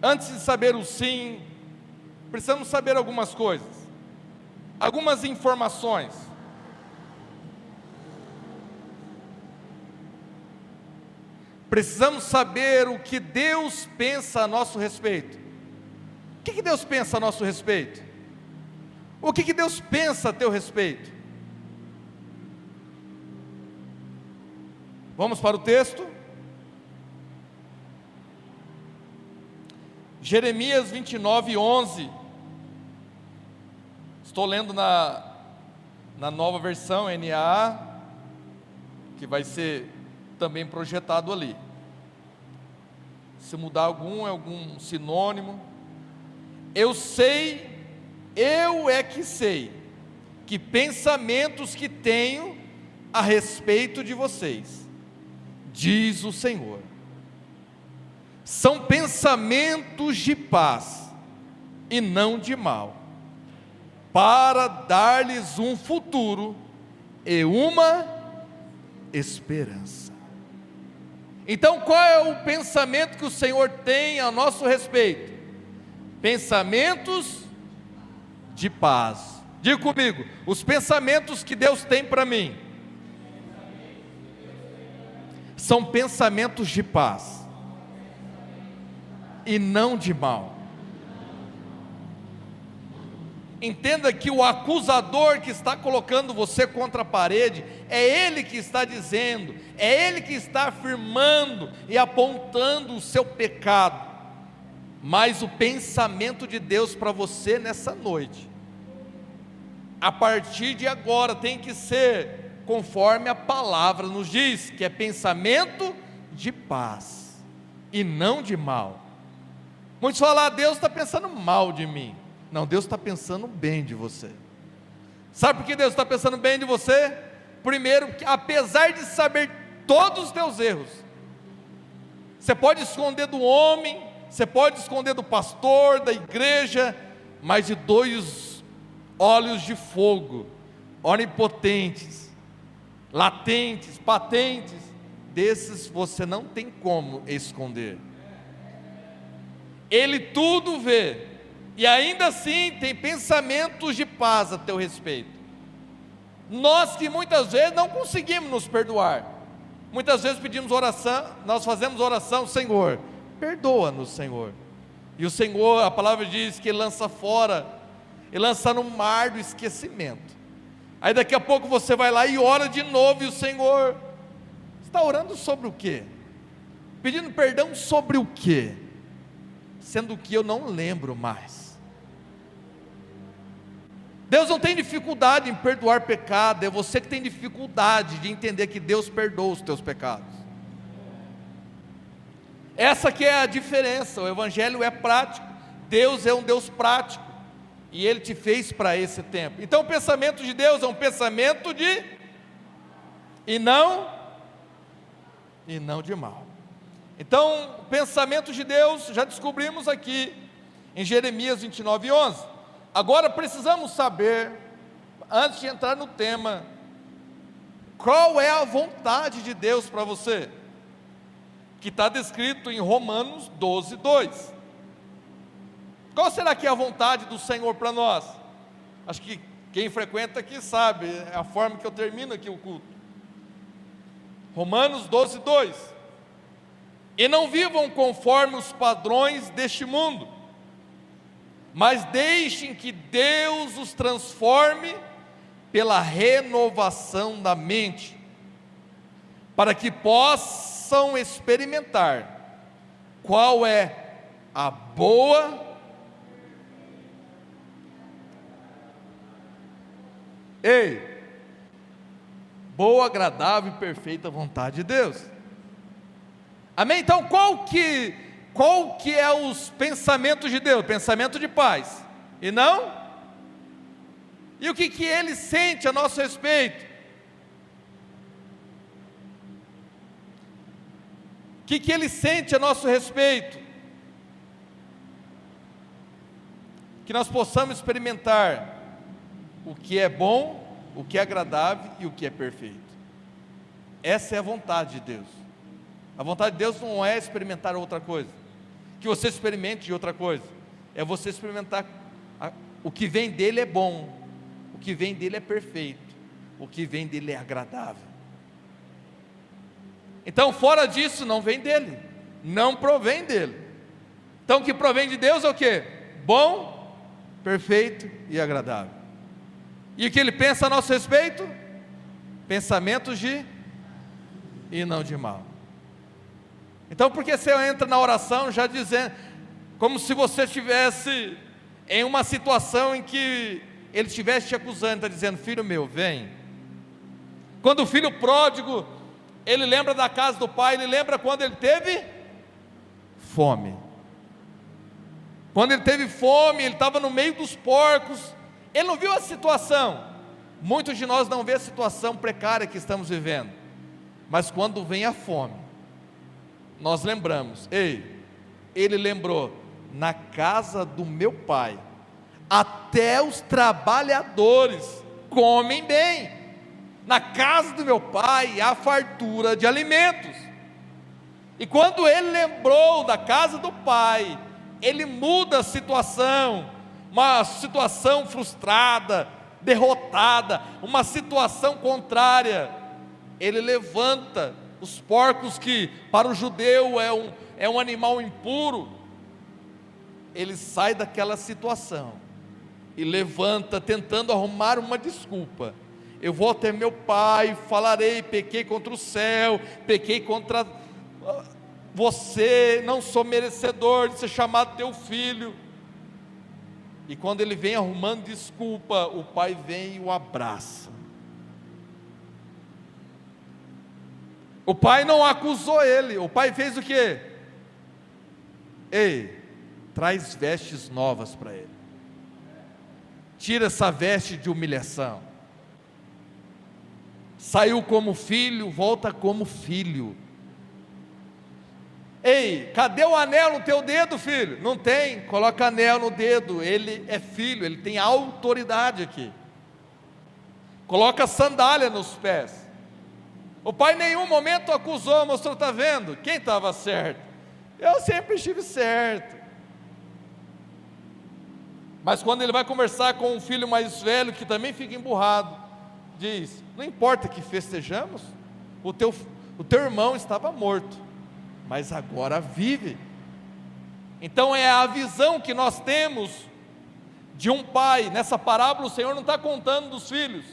Antes de saber o sim, precisamos saber algumas coisas, algumas informações. Precisamos saber o que Deus pensa a nosso respeito. O que Deus pensa a nosso respeito? O que Deus pensa a teu respeito? Vamos para o texto. Jeremias 29:11. Estou lendo na nova versão NAA, que vai ser também projetado ali. Se mudar algum sinônimo. Eu é que sei, que pensamentos que tenho a respeito de vocês, diz o Senhor. São pensamentos de paz e não de mal, para dar-lhes um futuro e uma esperança. Então, qual é o pensamento que o Senhor tem a nosso respeito? Pensamentos de paz. Diga comigo, os pensamentos que Deus tem para mim são pensamentos de paz e não de mal. Entenda que o acusador que está colocando você contra a parede, é ele que está dizendo, é ele que está afirmando e apontando o seu pecado. Mas o pensamento de Deus para você nessa noite, a partir de agora, tem que ser conforme a palavra nos diz, que é pensamento de paz e não de mal. Muitos falam, Deus está pensando mal de mim. Não, Deus está pensando bem de você. Sabe por que Deus está pensando bem de você? Primeiro, que apesar de saber todos os teus erros, você pode esconder do homem, você pode esconder do pastor, da igreja, mas de dois olhos de fogo, onipotentes, latentes, patentes, desses você não tem como esconder. Ele tudo vê, e ainda assim tem pensamentos de paz a teu respeito. Nós que muitas vezes não conseguimos nos perdoar, muitas vezes pedimos oração, nós fazemos oração, Senhor, perdoa-nos, Senhor. E o Senhor, a palavra diz que Ele lança fora, Ele lança no mar do esquecimento. Aí daqui a pouco você vai lá e ora de novo, e o Senhor está orando sobre o quê? Pedindo perdão sobre o quê? Sendo que eu não lembro mais. Deus não tem dificuldade em perdoar pecado, é você que tem dificuldade de entender que Deus perdoa os teus pecados. Essa que é a diferença. O Evangelho é prático, Deus é um Deus prático, e Ele te fez para esse tempo. Então o pensamento de Deus é um pensamento de e não de mal. Então, o pensamento de Deus, já descobrimos aqui em Jeremias 29:11. Agora precisamos saber, antes de entrar no tema, qual é a vontade de Deus para você, que está descrito em Romanos 12:2. Qual será que é a vontade do Senhor para nós? Acho que quem frequenta aqui sabe, é a forma que eu termino aqui o culto. Romanos 12:2. E não vivam conforme os padrões deste mundo, mas deixem que Deus os transforme pela renovação da mente, para que possam experimentar qual é a boa, agradável e perfeita vontade de Deus. Amém? Então qual que é os pensamentos de Deus? Pensamento de paz, e não? E o que Ele sente a nosso respeito? O que Ele sente a nosso respeito? Que nós possamos experimentar o que é bom, o que é agradável e o que é perfeito. Essa é a vontade de Deus. A vontade de Deus não é experimentar outra coisa, que você experimente de outra coisa, é você experimentar o que vem dele é bom, o que vem dele é perfeito, o que vem dele é agradável. Então fora disso não vem dele, não provém dele. Então o que provém de Deus é o que? Bom, perfeito e agradável. E o que ele pensa a nosso respeito? Pensamentos de e não de mal. Então por que você entra na oração já dizendo, como se você estivesse em uma situação em que ele estivesse te acusando, está dizendo: filho meu, vem. Quando o filho pródigo, ele lembra da casa do pai, ele lembra quando ele teve fome. Quando ele teve fome, ele estava no meio dos porcos, ele não viu a situação. Muitos de nós não vê a situação precária que estamos vivendo, mas quando vem a fome, nós lembramos, ele lembrou, na casa do meu pai, até os trabalhadores comem bem, na casa do meu pai há fartura de alimentos. E quando ele lembrou da casa do pai, ele muda a situação, uma situação frustrada, derrotada, uma situação contrária, ele levanta os porcos, que para o judeu é um animal impuro, ele sai daquela situação e levanta, tentando arrumar uma desculpa. Eu vou até meu pai, falarei, pequei contra o céu, pequei contra você, não sou merecedor de ser chamado teu filho. E quando ele vem arrumando desculpa, o pai vem e o abraça. O pai não acusou ele, o pai fez o quê? Traz vestes novas para ele, tira essa veste de humilhação. Saiu como filho, volta como filho. Cadê o anel no teu dedo, filho? Não tem, coloca anel no dedo, ele é filho, ele tem autoridade aqui. Coloca sandália nos pés. O pai em nenhum momento acusou, mostrou, está vendo? Quem estava certo? Eu sempre estive certo. Mas quando ele vai conversar com um filho mais velho, que também fica emburrado, diz: não importa que festejamos, o teu irmão estava morto, mas agora vive. Então é a visão que nós temos de um pai. Nessa parábola o Senhor não está contando dos filhos,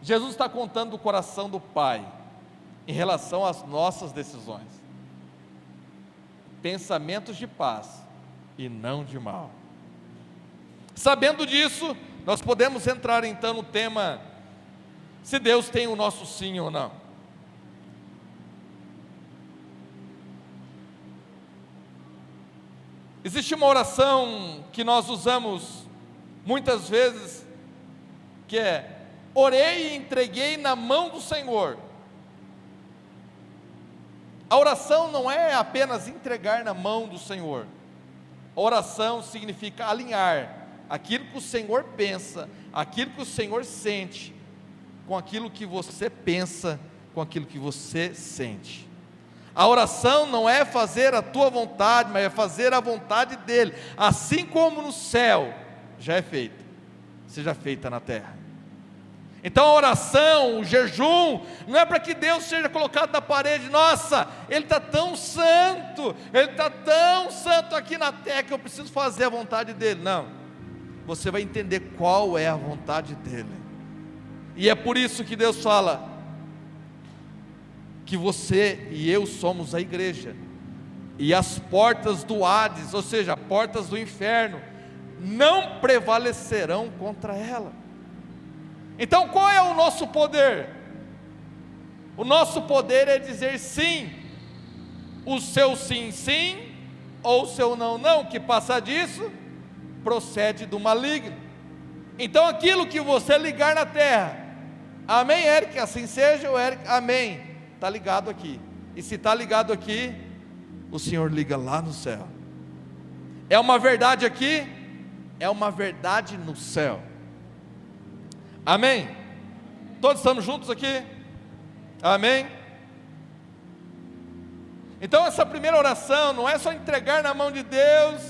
Jesus está contando do coração do pai, em relação às nossas decisões. Pensamentos de paz e não de mal. Sabendo disso, nós podemos entrar então no tema, se Deus tem o nosso sim ou não. Existe uma oração que nós usamos muitas vezes, que é: orei e entreguei na mão do Senhor. A oração não é apenas entregar na mão do Senhor. A oração significa alinhar aquilo que o Senhor pensa, aquilo que o Senhor sente, com aquilo que você pensa, com aquilo que você sente. A oração não é fazer a tua vontade, mas é fazer a vontade dEle, assim como no céu já é feita, seja feita na terra. Então a oração, o jejum, não é para que Deus seja colocado na parede. Nossa, Ele está tão santo, Ele está tão santo aqui na terra, que eu preciso fazer a vontade dEle. Não, você vai entender qual é a vontade dEle. E é por isso que Deus fala que você e eu somos a igreja, e as portas do Hades, ou seja, portas do inferno, não prevalecerão contra ela. Então qual é o nosso poder? O nosso poder é dizer sim, o seu sim, sim, ou o seu não, não, que passa disso, procede do maligno. Então aquilo que você ligar na terra, amém, Eric, assim seja, o Eric, amém, está ligado aqui. E se está ligado aqui, o Senhor liga lá no céu. É uma verdade aqui, é uma verdade no céu. Amém? Todos estamos juntos aqui? Amém? Então essa primeira oração não é só entregar na mão de Deus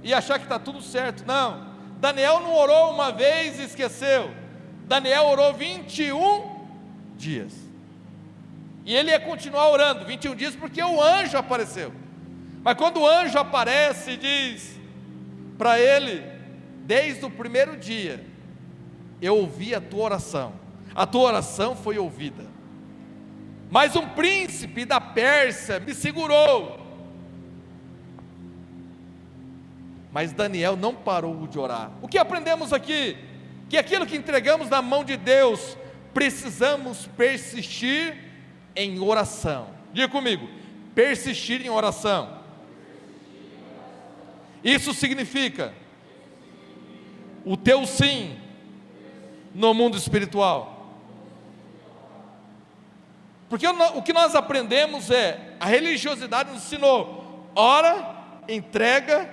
e achar que está tudo certo, não. Daniel não orou uma vez e esqueceu. Daniel orou 21 dias. E ele ia continuar orando 21 dias porque o anjo apareceu. Mas quando o anjo aparece e diz para ele: desde o primeiro dia eu ouvi a tua oração foi ouvida. Mas um príncipe da Pérsia me segurou. Mas Daniel não parou de orar. O que aprendemos aqui? Que aquilo que entregamos na mão de Deus, precisamos persistir em oração. Diga comigo: persistir em oração. Isso significa o teu sim no mundo espiritual. Porque o que nós aprendemos é, a religiosidade nos ensinou: ora, entrega,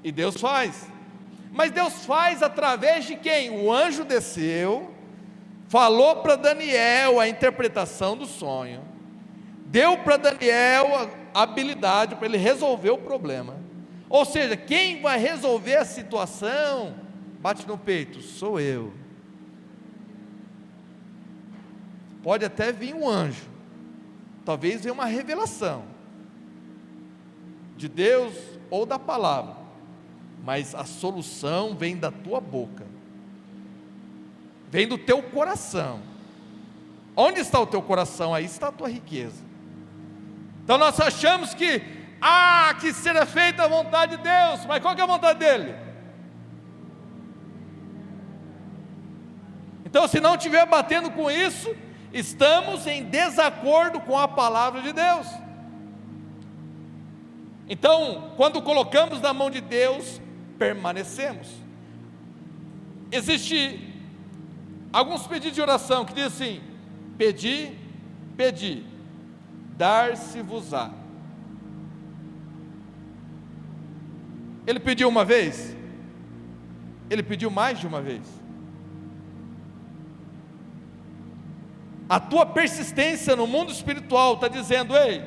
e Deus faz. Mas Deus faz através de quem? O anjo desceu, falou para Daniel a interpretação do sonho, deu para Daniel a habilidade para ele resolver o problema. Ou seja, quem vai resolver a situação, bate no peito, sou eu. Pode até vir um anjo, talvez venha uma revelação de Deus ou da palavra, mas a solução vem da tua boca, vem do teu coração. Onde está o teu coração? Aí está a tua riqueza. Então nós achamos que seja feita a vontade de Deus, mas qual que é a vontade dele? Então, se não estiver batendo com isso, estamos em desacordo com a palavra de Deus. Então, quando colocamos na mão de Deus, permanecemos. Existe alguns pedidos de oração que diz assim: pedi, dar-se-vos-á. Ele pediu uma vez? Ele pediu mais de uma vez? A tua persistência no mundo espiritual está dizendo: ei,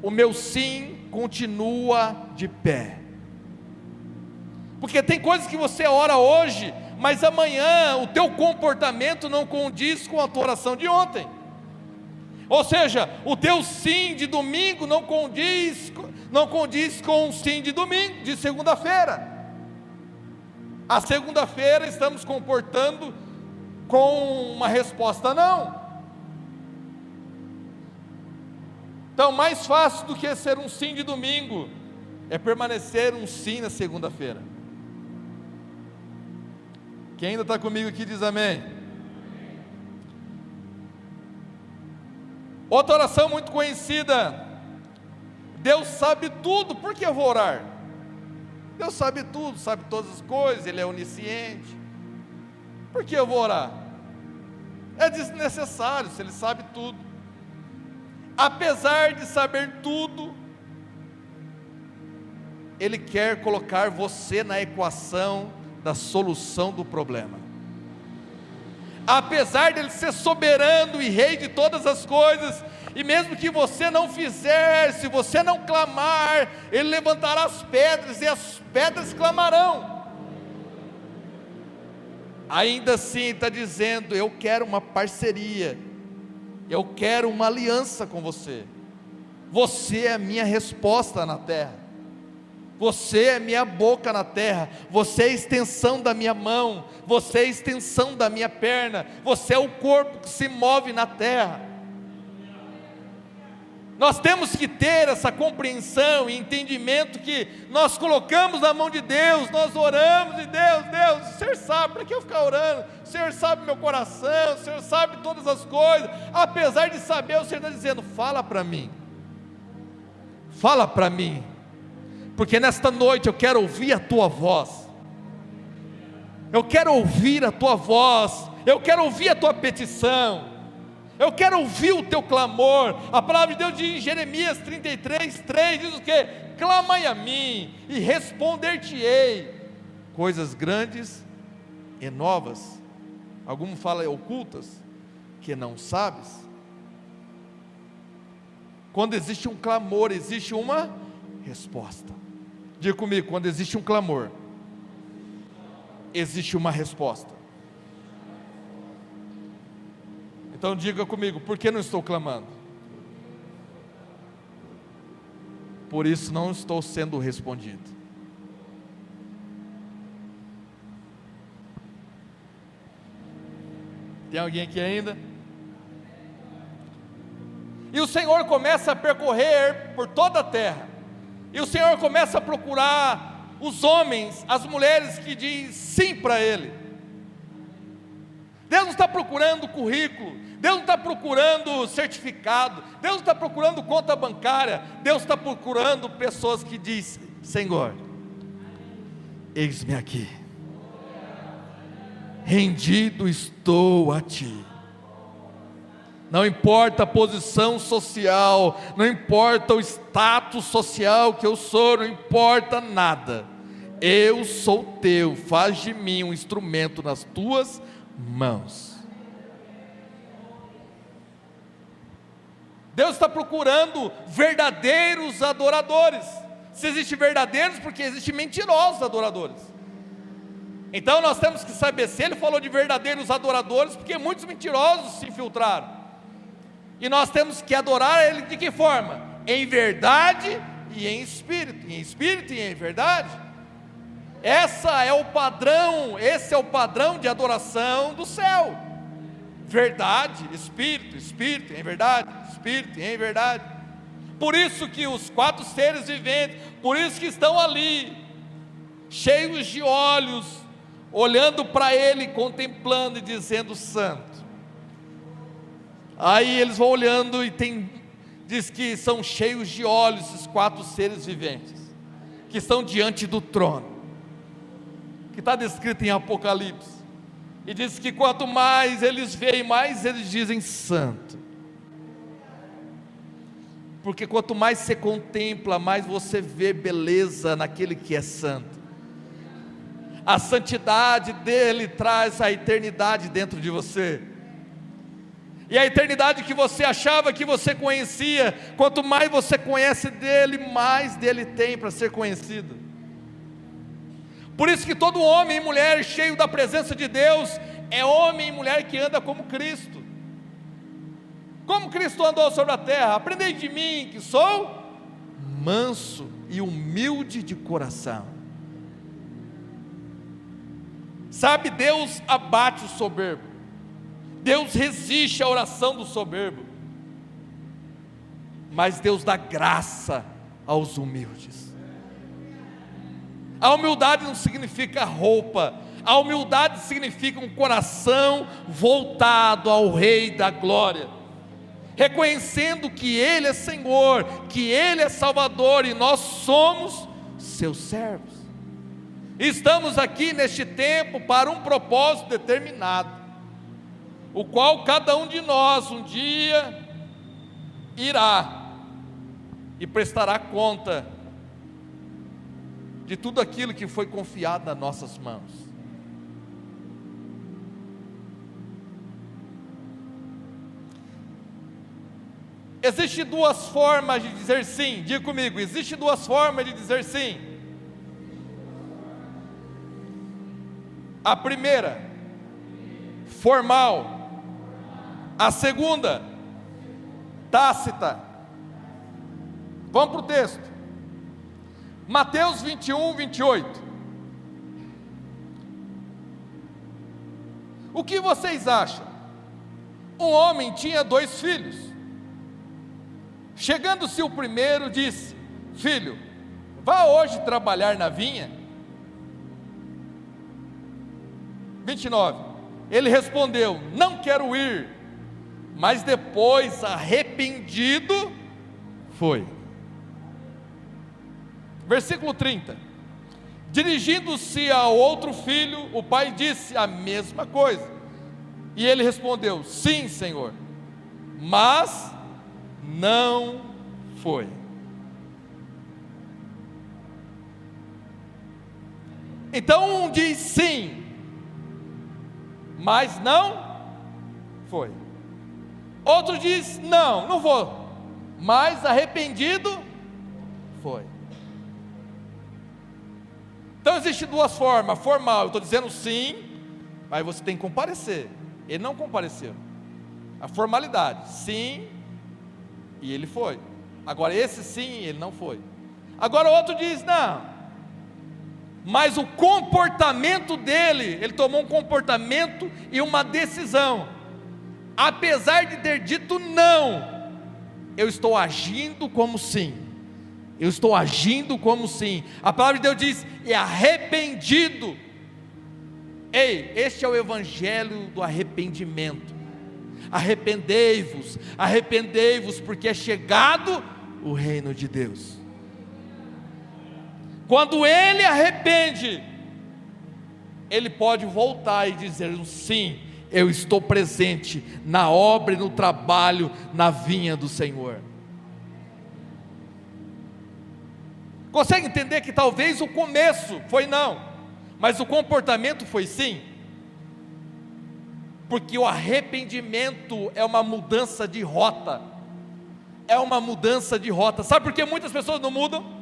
o meu sim continua de pé. Porque tem coisas que você ora hoje, mas amanhã o teu comportamento não condiz com a tua oração de ontem. Ou seja, o teu sim de domingo não condiz com o sim de domingo, de segunda-feira. A segunda-feira estamos comportando com uma resposta não. Então, mais fácil do que ser um sim de domingo é permanecer um sim na segunda-feira. Quem ainda está comigo aqui diz amém. Outra oração muito conhecida: Deus sabe tudo, por que eu vou orar? Deus sabe tudo, sabe todas as coisas, Ele é onisciente, por que eu vou orar? É desnecessário, se Ele sabe tudo. Apesar de saber tudo, Ele quer colocar você na equação da solução do problema. Apesar de Ele ser soberano e rei de todas as coisas, e mesmo que você não fizer, se você não clamar, Ele levantará as pedras e as pedras clamarão. Ainda assim está dizendo: eu quero uma parceria, eu quero uma aliança com você. Você é a minha resposta na terra, você é minha boca na terra, você é a extensão da minha mão, você é a extensão da minha perna, você é o corpo que se move na terra. Nós temos que ter essa compreensão e entendimento que nós colocamos na mão de Deus, nós oramos e Deus, o Senhor sabe, para que eu ficar orando? O Senhor sabe meu coração, o Senhor sabe todas as coisas. Apesar de saber, o Senhor está dizendo: fala para mim, porque nesta noite eu quero ouvir a tua voz, eu quero ouvir a tua voz, eu quero ouvir a tua petição, eu quero ouvir o teu clamor. A palavra de Deus diz em Jeremias 33:3, diz o quê? Clamai a mim e responder-te-ei coisas grandes e novas, algum fala ocultas, que não sabes. Quando existe um clamor, existe uma resposta. Diga comigo, quando existe um clamor, existe uma resposta. Então diga comigo, por que não estou clamando? Por isso não estou sendo respondido. Tem alguém aqui ainda? E o Senhor começa a percorrer por toda a terra, e o Senhor começa a procurar os homens, as mulheres que dizem sim para Ele. Deus não está procurando currículo, Deus não está procurando certificado, Deus não está procurando conta bancária, Deus está procurando pessoas que dizem: Senhor, eis-me aqui, rendido estou a Ti. Não importa a posição social, não importa o status social que eu sou, não importa nada, eu sou Teu, faz de mim um instrumento nas Tuas mãos. Deus está procurando verdadeiros adoradores. Se existe verdadeiros, porque existe mentirosos adoradores. Então nós temos que saber, se Ele falou de verdadeiros adoradores, porque muitos mentirosos se infiltraram. E nós temos que adorar Ele de que forma? Em verdade e em espírito. Em espírito e em verdade. Esse é o padrão de adoração do céu. Verdade, espírito, espírito em verdade, espírito em verdade. Por isso que os 4 seres viventes, por isso que estão ali, cheios de olhos, olhando para Ele, contemplando e dizendo: Santo. Aí eles vão olhando e diz que são cheios de olhos esses 4 seres viventes, que estão diante do trono, que está descrito em Apocalipse, e diz que quanto mais eles veem, mais eles dizem: Santo. Porque quanto mais você contempla, mais você vê beleza naquele que é santo. A santidade dele traz a eternidade dentro de você. E a eternidade que você achava que você conhecia, quanto mais você conhece dele, mais dele tem para ser conhecido. Por isso que todo homem e mulher cheio da presença de Deus é homem e mulher que anda como Cristo. Como Cristo andou sobre a terra? Aprendei de mim, que sou manso e humilde de coração. Sabe, Deus abate o soberbo. Deus resiste à oração do soberbo, mas Deus dá graça aos humildes. A humildade não significa roupa, a humildade significa um coração voltado ao Rei da Glória, reconhecendo que Ele é Senhor, que Ele é Salvador e nós somos seus servos. Estamos aqui neste tempo para um propósito determinado, o qual cada um de nós um dia irá e prestará conta de tudo aquilo que foi confiado nas nossas mãos. Existem 2 formas de dizer sim, diga comigo, existem 2 formas de dizer sim. A primeira, formal. A segunda, tácita. Vamos para o texto. Mateus 21, 28. O que vocês acham? Um homem tinha 2 filhos. Chegando-se o primeiro, disse: Filho, vá hoje trabalhar na vinha. 29. Ele respondeu: Não quero ir. Mas depois, arrependido, foi. Versículo 30. Dirigindo-se ao outro filho, o pai disse a mesma coisa. E ele respondeu: Sim, Senhor. Mas não foi. Então um diz sim, mas não foi. Outro diz: não vou. mas arrependido foi. Então existem duas formas: formal, eu estou dizendo sim, mas você tem que comparecer. Ele não compareceu. A formalidade, sim, e ele foi. Agora esse sim, ele não foi. Agora o outro diz, não, mas o comportamento dele, ele tomou um comportamento e uma decisão. Apesar de ter dito não, eu estou agindo como sim. Eu estou agindo como sim. A palavra de Deus diz, é arrependido. Ei, este é o evangelho do arrependimento. Arrependei-vos, arrependei-vos, porque é chegado o reino de Deus. Quando ele arrepende, ele pode voltar e dizer, sim, eu estou presente na obra e no trabalho, na vinha do Senhor. Consegue entender que talvez o começo foi não, mas o comportamento foi sim? Porque o arrependimento é uma mudança de rota. É uma mudança de rota. Sabe por que muitas pessoas não mudam?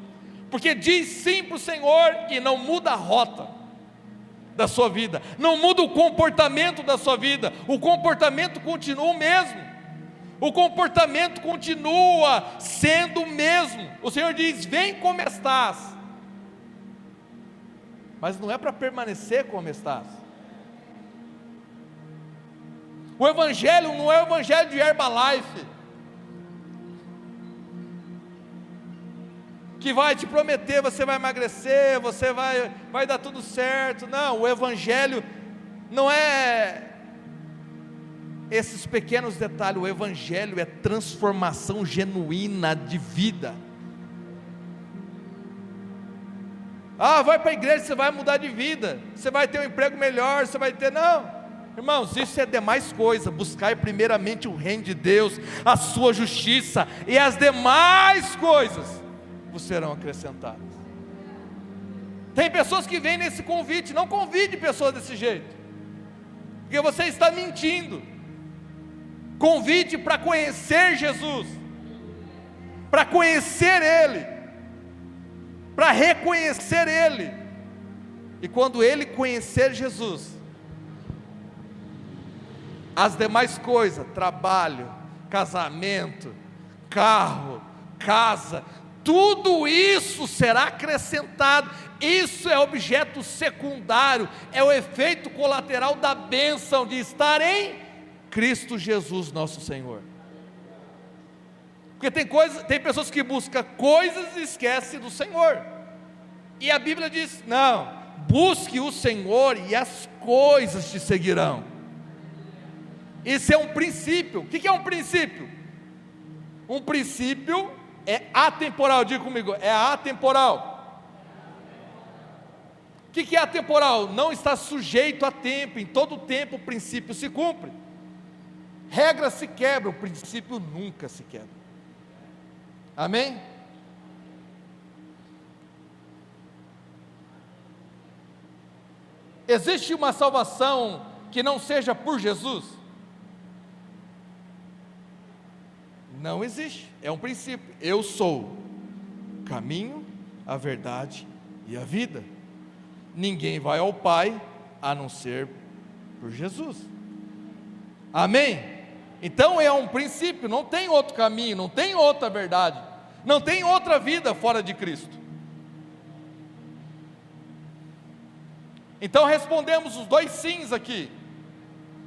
Porque diz sim para o Senhor e não muda a rota da sua vida, não muda o comportamento da sua vida, o comportamento continua o mesmo, o comportamento continua sendo o mesmo. O Senhor diz, vem como estás, mas não é para permanecer como estás. O Evangelho não é o Evangelho de Herbalife, que vai te prometer, você vai emagrecer, você vai dar tudo certo. Não, o Evangelho não é esses pequenos detalhes. O Evangelho é transformação genuína de vida. Vai para a igreja, você vai mudar de vida, você vai ter um emprego melhor, você vai ter, não, irmãos, isso é demais coisa. Buscai primeiramente o reino de Deus, a sua justiça, e as demais coisas vos serão acrescentadas. Tem pessoas que vêm nesse convite. Não convide pessoas desse jeito, porque você está mentindo. Convide para conhecer Jesus, para conhecer Ele, para reconhecer Ele, e quando Ele conhecer Jesus, as demais coisas, trabalho, casamento, carro, casa, tudo isso será acrescentado. Isso é objeto secundário, é o efeito colateral da bênção de estar em Cristo Jesus nosso Senhor. Porque tem pessoas que buscam coisas e esquecem do Senhor, e a Bíblia diz, não, busque o Senhor e as coisas te seguirão. Isso é um princípio. O que é um princípio? Um princípio é atemporal. Diga comigo, é atemporal. O que é atemporal? Não está sujeito a tempo. Em todo tempo o princípio se cumpre. Regra se quebra, o princípio nunca se quebra. Amém? Existe uma salvação que não seja por Jesus? Não existe, é um princípio. Eu sou o caminho, a verdade e a vida. Ninguém vai ao Pai a não ser por Jesus. Amém? Então é um princípio, não tem outro caminho, não tem outra verdade, não tem outra vida fora de Cristo. Então respondemos os dois sims aqui.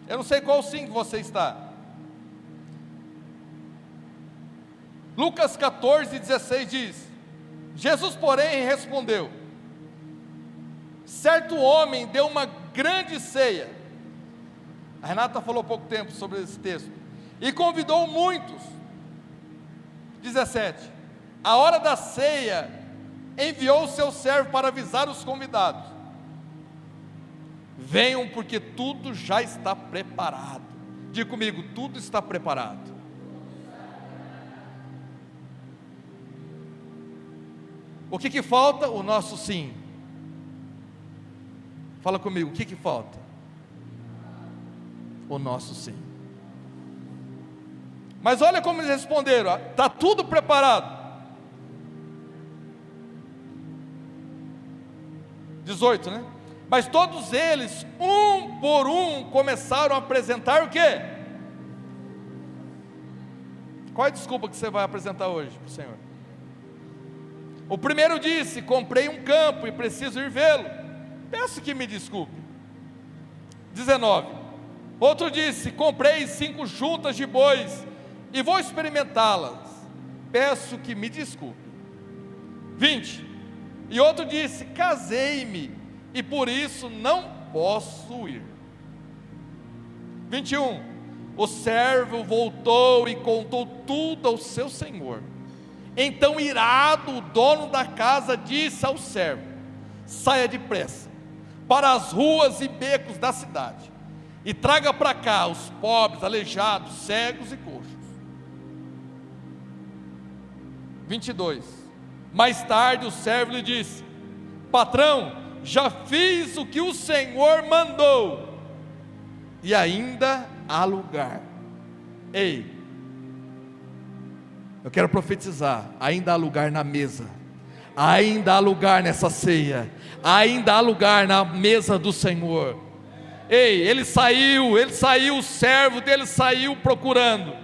Eu não sei qual sim que você está. Lucas 14:16 diz, Jesus porém respondeu, certo homem deu uma grande ceia. A Renata falou há pouco tempo sobre esse texto, e convidou muitos. 17, a hora da ceia, enviou o seu servo para avisar os convidados, venham porque tudo já está preparado. Diga comigo, tudo está preparado. O que falta? O nosso sim. Fala comigo, o que falta? O nosso sim. Mas olha como eles responderam: está tudo preparado. 18, né? Mas todos eles, um por um, começaram a apresentar o quê? Qual é a desculpa que você vai apresentar hoje para o Senhor? O primeiro disse: comprei um campo e preciso ir vê-lo, peço que me desculpe. 19. Outro disse: comprei 5 juntas de bois e vou experimentá-las, peço que me desculpe. 20. E outro disse: casei-me e por isso não posso ir. 21. O servo voltou e contou tudo ao seu senhor. Então, irado, o dono da casa disse ao servo: saia depressa para as ruas e becos da cidade e traga para cá os pobres, aleijados, cegos e coxos. 22. Mais tarde o servo lhe disse: patrão, já fiz o que o Senhor mandou, e ainda há lugar. Ei, eu quero profetizar: ainda há lugar na mesa, ainda há lugar nessa ceia, ainda há lugar na mesa do Senhor. Ei, ele saiu, o servo dele saiu procurando.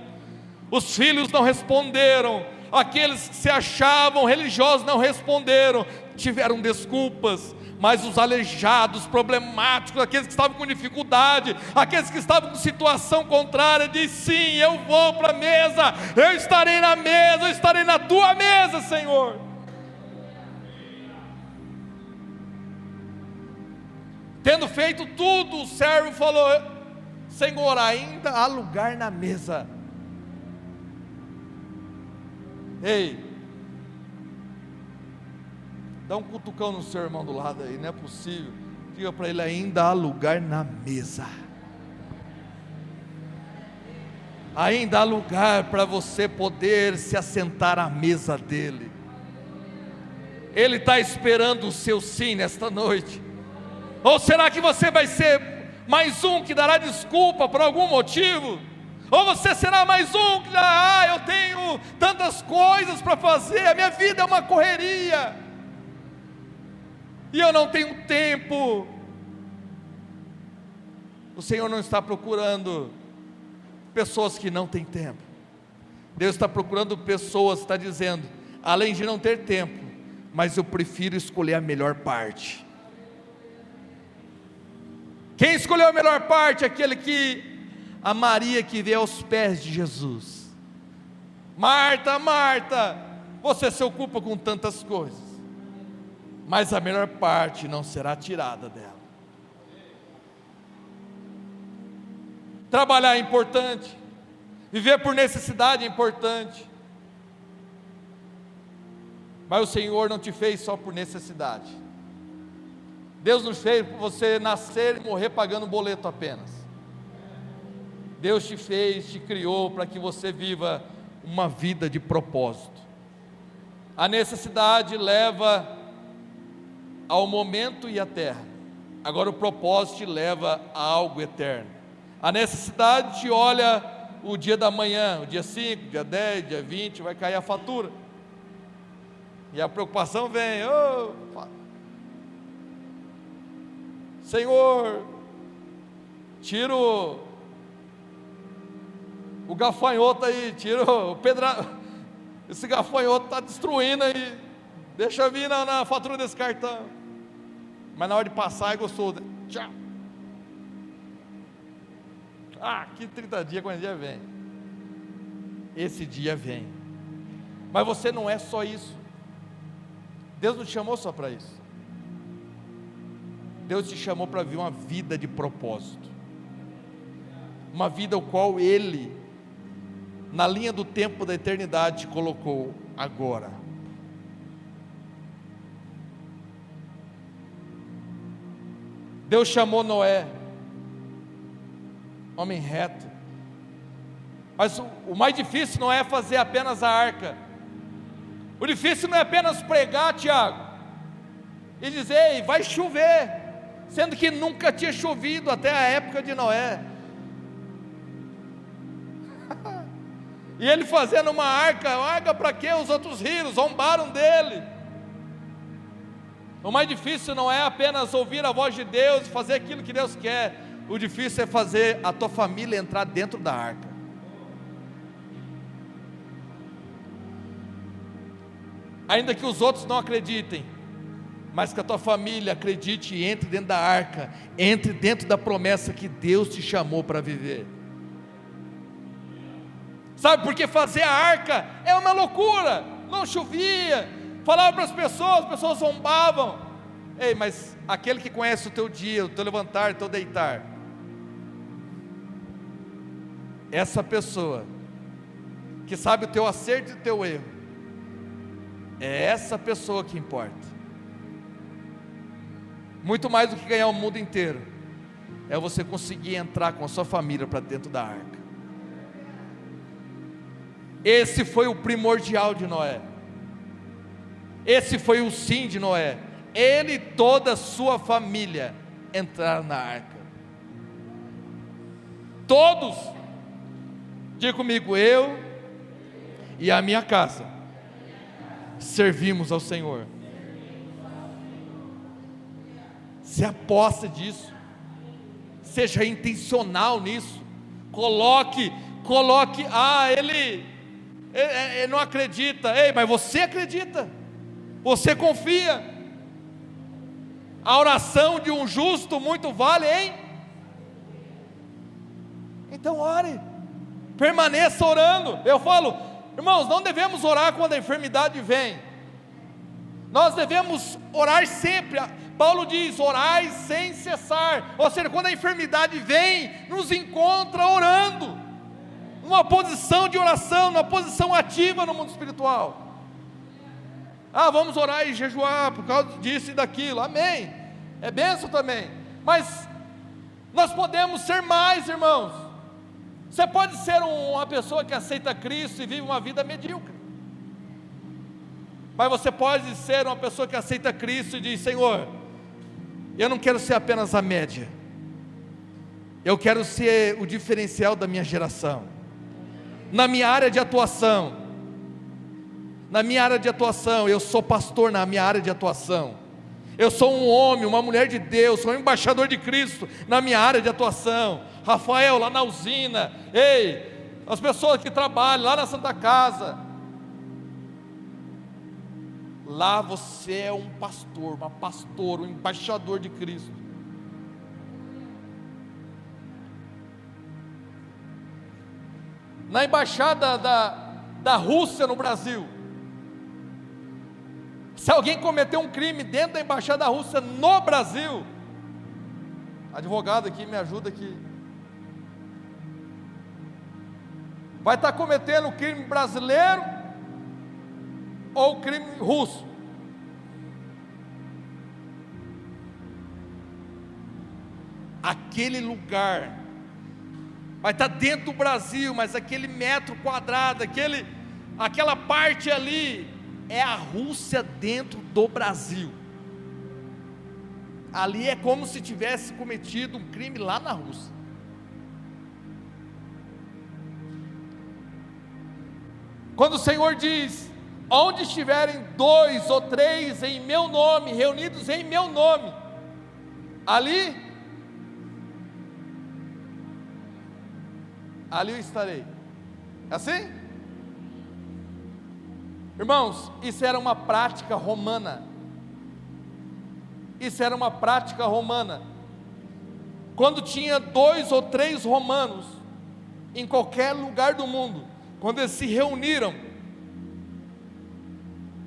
Os filhos não responderam, aqueles que se achavam religiosos não responderam, tiveram desculpas. Mas os aleijados, problemáticos, aqueles que estavam com dificuldade, aqueles que estavam com situação contrária, diz: sim, eu vou para a mesa, eu estarei na mesa, eu estarei na tua mesa, Senhor. Tendo feito tudo, o servo falou: Senhor, ainda há lugar na mesa. Ei, dá um cutucão no seu irmão do lado aí, não é possível. Diga para ele: ainda há lugar na mesa. Ainda há lugar para você poder se assentar à mesa dele. Ele está esperando o seu sim nesta noite. Ou será que você vai ser mais um que dará desculpa por algum motivo? Ou você será mais um que dirá: eu tenho tantas coisas para fazer, a minha vida é uma correria, e eu não tenho tempo. O Senhor não está procurando pessoas que não têm tempo. Deus está procurando pessoas, está dizendo: além de não ter tempo, mas eu prefiro escolher a melhor parte. Quem escolheu a melhor parte? A Maria que veio aos pés de Jesus. Marta, Marta, você se ocupa com tantas coisas, mas a melhor parte não será tirada dela. Trabalhar é importante, viver por necessidade é importante, mas o Senhor não te fez só por necessidade. Deus não fez para você nascer e morrer pagando boleto apenas. Deus te fez, te criou para que você viva uma vida de propósito. A necessidade leva ao momento e à terra. Agora o propósito te leva a algo eterno. A necessidade te olha o dia da manhã, o dia 5, dia 10, dia 20, vai cair a fatura. E a preocupação vem: Senhor, tira o gafanhoto aí, tira o esse gafanhoto está destruindo aí, deixa eu vir na fatura desse cartão. Mas na hora de passar é gostoso. Tchau. Que 30 dias, quando esse dia vem. Esse dia vem. Mas você não é só isso. Deus não te chamou só para isso. Deus te chamou para viver uma vida de propósito, uma vida ao qual Ele, na linha do tempo da eternidade, te colocou agora. Deus chamou Noé, homem reto, mas o mais difícil não é fazer apenas a arca. O difícil não é apenas pregar, Tiago, e dizer: ei, vai chover, sendo que nunca tinha chovido até a época de Noé. E ele fazendo uma arca para quê? Os outros riram, zombaram dele. O mais difícil não é apenas ouvir a voz de Deus e fazer aquilo que Deus quer. O difícil é fazer a tua família entrar dentro da arca. Ainda que os outros não acreditem, mas que a tua família acredite e entre dentro da arca, entre dentro da promessa que Deus te chamou para viver. Sabe, porque fazer a arca é uma loucura. Não chovia, falava para as pessoas zombavam. Ei, mas aquele que conhece o teu dia, o teu levantar, o teu deitar, essa pessoa que sabe o teu acerto e o teu erro, é essa pessoa que importa. Muito mais do que ganhar o mundo inteiro, é você conseguir entrar com a sua família para dentro da arca. Esse foi o primordial de Noé. Esse foi o sim de Noé. Ele e toda a sua família entraram na arca. Todos. Diga comigo: eu e a minha casa servimos ao Senhor. Se aposta disso. Seja intencional nisso. Coloque, ele não acredita. Ei, mas você acredita. Você confia. A oração de um justo muito vale, hein? Então ore. Permaneça orando. Eu falo, irmãos, não devemos orar quando a enfermidade vem. Nós devemos orar sempre. Paulo diz: orai sem cessar. Ou seja, quando a enfermidade vem, nos encontra orando, numa posição de oração, numa posição ativa no mundo espiritual. Vamos orar e jejuar por causa disso e daquilo, amém, é bênção também, mas nós podemos ser mais, irmãos. Você pode ser uma pessoa que aceita Cristo e vive uma vida medíocre, mas você pode ser uma pessoa que aceita Cristo e diz: Senhor, eu não quero ser apenas a média, eu quero ser o diferencial da minha geração, na minha área de atuação. Eu sou pastor na minha área de atuação, eu sou um homem, uma mulher de Deus, sou um embaixador de Cristo na minha área de atuação. Rafael, lá na usina, ei, as pessoas que trabalham lá na Santa Casa, lá você é um pastor, uma pastora, um embaixador de Cristo. Na embaixada da Rússia no Brasil, se alguém cometeu um crime dentro da embaixada da Rússia no Brasil, advogado aqui, me ajuda aqui, vai estar cometendo o crime brasileiro ou o crime russo. Aquele lugar vai estar dentro do Brasil, mas aquele metro quadrado, aquela parte ali, é a Rússia dentro do Brasil. Ali é como se tivesse cometido um crime lá na Rússia. Quando o Senhor diz: onde estiverem 2 ou 3 em meu nome, reunidos em meu nome, ali eu estarei. É assim? Irmãos, isso era uma prática romana. Quando tinha 2 ou 3 romanos em qualquer lugar do mundo, quando eles se reuniram,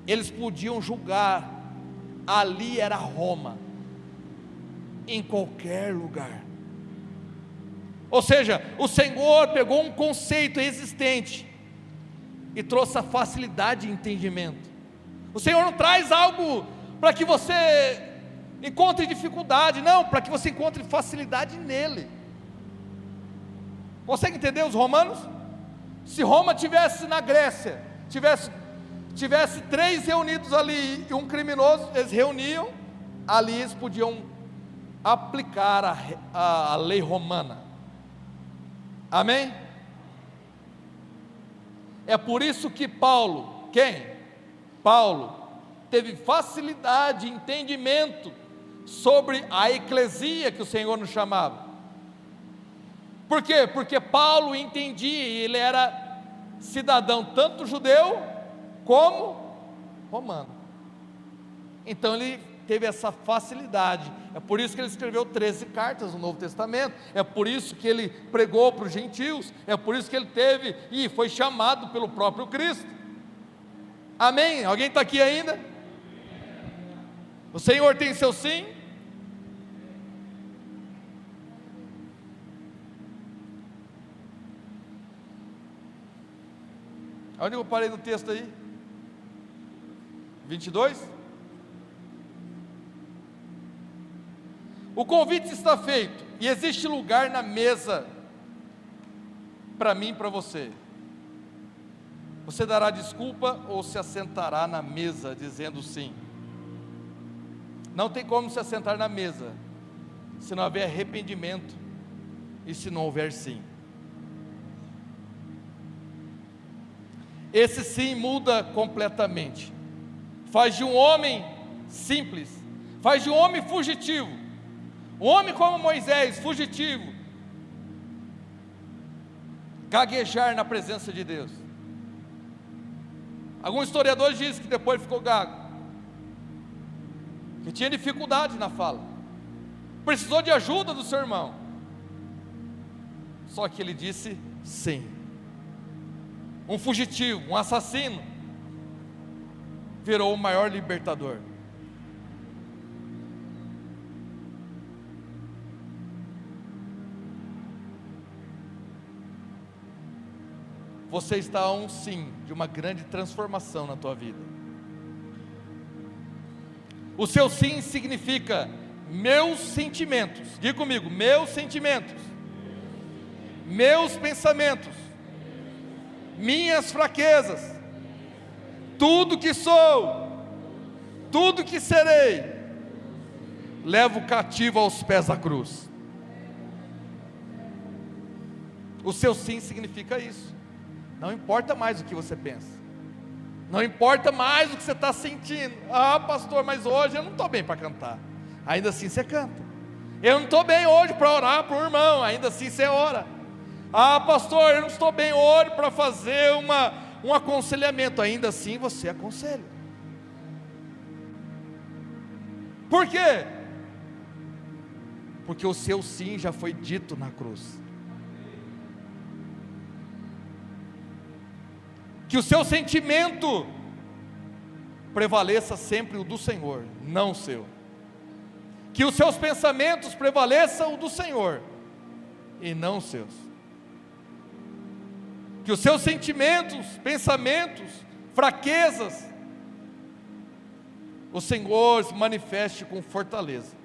eles podiam julgar. Ali era Roma, em qualquer lugar. Ou seja, o Senhor pegou um conceito existente e trouxe a facilidade de entendimento. O Senhor não traz algo para que você encontre dificuldade, não, para que você encontre facilidade nele. Consegue entender os romanos? Se Roma tivesse na Grécia, tivesse 3 reunidos ali e um criminoso, eles reuniam, ali eles podiam aplicar a lei romana. Amém? É por isso que Paulo, quem? Paulo teve facilidade, entendimento sobre a eclesia que o Senhor nos chamava. Por quê? Porque Paulo entendia, e ele era cidadão tanto judeu como romano. Então ele teve essa facilidade. É por isso que ele escreveu 13 cartas no Novo Testamento. É por isso que ele pregou para os gentios. É por isso que ele teve e foi chamado pelo próprio Cristo. Amém? Alguém está aqui ainda? O Senhor tem seu sim? Onde eu parei no texto aí? 22? O convite está feito, e existe lugar na mesa para mim e para você. Você dará desculpa ou se assentará na mesa dizendo sim? Não tem como se assentar na mesa se não houver arrependimento e se não houver sim. Esse sim muda completamente. Faz de um homem simples, faz de um homem fugitivo, um homem como Moisés, fugitivo, gaguejar na presença de Deus. Alguns historiadores dizem que depois ficou gago, que tinha dificuldade na fala, precisou de ajuda do seu irmão, só que ele disse sim. Um fugitivo, um assassino, virou o maior libertador. Você está a um sim de uma grande transformação na tua vida. O seu sim significa meus sentimentos. Diga comigo, meus sentimentos, meus pensamentos, minhas fraquezas, tudo que sou, tudo que serei, levo cativo aos pés da cruz. O seu sim significa isso. Não importa mais o que você pensa, não importa mais o que você está sentindo. Ah, pastor, mas hoje eu não estou bem para cantar. Ainda assim você canta. Eu não estou bem hoje para orar para o irmão. Ainda assim você ora. Ah, pastor, eu não estou bem hoje para fazer um aconselhamento. Ainda assim você aconselha. Por quê? Porque o seu sim já foi dito na cruz. Que o seu sentimento prevaleça sempre o do Senhor, não o seu. Que os seus pensamentos prevaleçam o do Senhor e não os seus. Que os seus sentimentos, pensamentos, fraquezas, o Senhor se manifeste com fortaleza,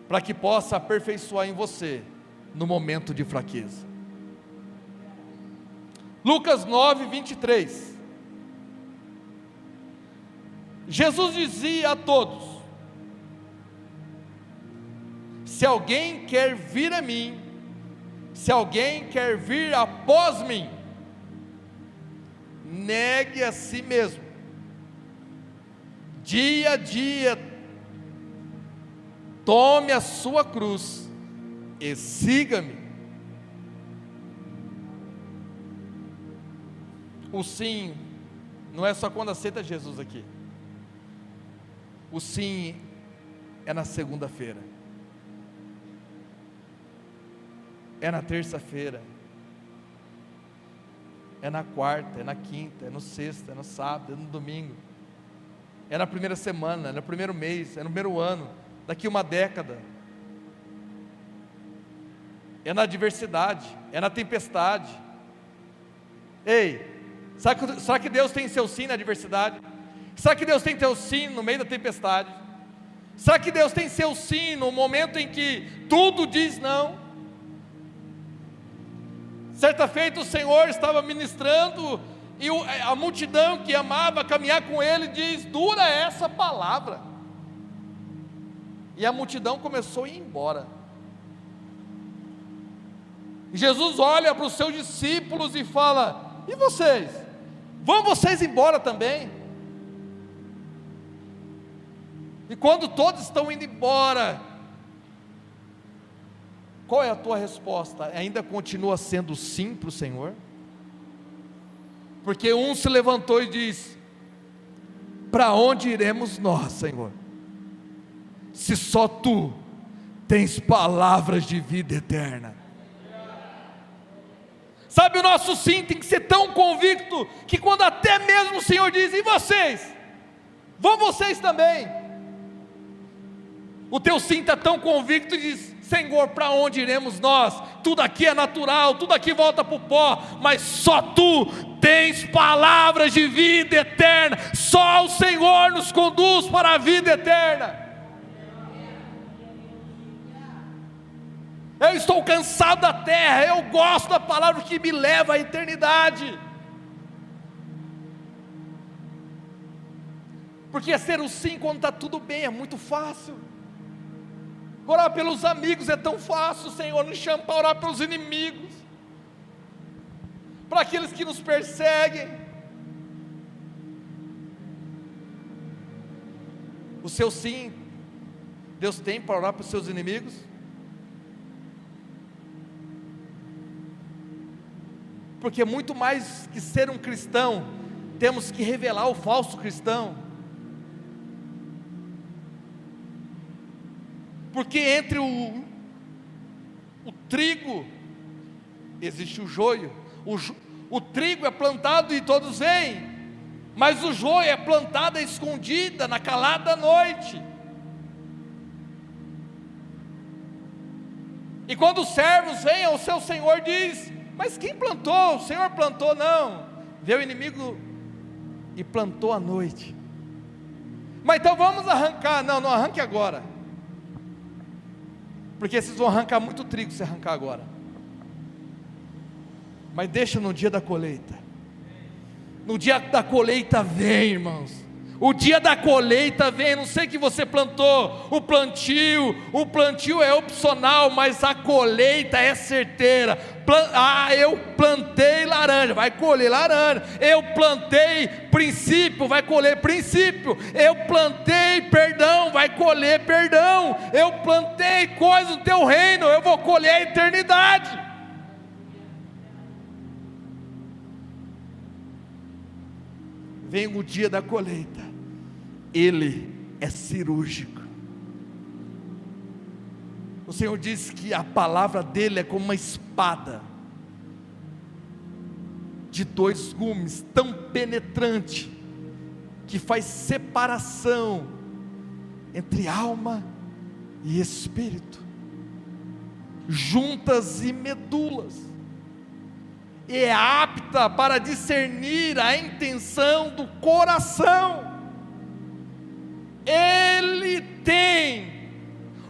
para que possa aperfeiçoar em você no momento de fraqueza. Lucas 9, 23. Jesus dizia a todos: se alguém quer vir a mim, se alguém quer vir após mim, negue a si mesmo, dia a dia, tome a sua cruz e siga-me. O sim não é só quando aceita Jesus aqui. O sim é na segunda-feira, é na terça-feira, é na quarta, é na quinta, é no sexta, é no sábado, é no domingo, é na primeira semana, é no primeiro mês, é no primeiro ano, daqui uma década, é na adversidade, é na tempestade. Ei, será que Deus tem seu sim na adversidade? Será que Deus tem seu sim no meio da tempestade? Será que Deus tem seu sim no momento em que tudo diz não? Certa feita o Senhor estava ministrando e a multidão que amava caminhar com Ele diz: dura essa palavra. E a multidão começou a ir embora. Jesus olha para os seus discípulos e fala: e vocês? Vão vocês embora também? E quando todos estão indo embora, qual é a tua resposta? Ainda continua sendo sim para o Senhor? Porque um se levantou e disse: para onde iremos nós, Senhor? Se só Tu tens palavras de vida eterna. Sabe, o nosso sim tem que ser tão convicto, que quando até mesmo o Senhor diz: e vocês? Vão vocês também? O teu sim está tão convicto e diz: Senhor, para onde iremos nós? Tudo aqui é natural, tudo aqui volta para o pó, mas só Tu tens palavras de vida eterna, só o Senhor nos conduz para a vida eterna. Eu estou cansado da terra, eu gosto da palavra que me leva à eternidade. Porque ser o sim quando está tudo bem é muito fácil. Orar pelos amigos é tão fácil. O Senhor nos chama para orar pelos inimigos, para aqueles que nos perseguem. O seu sim, Deus tem para orar para os seus inimigos? Porque muito mais que ser um cristão, temos que revelar o falso cristão. Porque entre o trigo existe o joio. O trigo é plantado e todos veem, mas o joio é plantado escondida na calada da noite. E quando os servos vêm ao seu senhor, diz: mas quem plantou? O Senhor plantou? Não, veio o inimigo e plantou à noite. Mas então vamos arrancar. Não, não arranque agora, porque vocês vão arrancar muito trigo se arrancar agora. Mas deixa no dia da colheita. No dia da colheita vem, irmãos. O dia da colheita vem. Não sei que você plantou, o plantio é opcional, mas a colheita é certeira. Eu plantei laranja, vai colher laranja. Eu plantei princípio, vai colher princípio. Eu plantei perdão, vai colher perdão. Eu plantei coisas do teu reino, eu vou colher a eternidade. Vem o dia da colheita, Ele é cirúrgico. O Senhor diz que a palavra dele é como uma espada de dois gumes, tão penetrante, que faz separação entre alma e espírito, juntas e medulas, e é apta para discernir a intenção do coração. Ele tem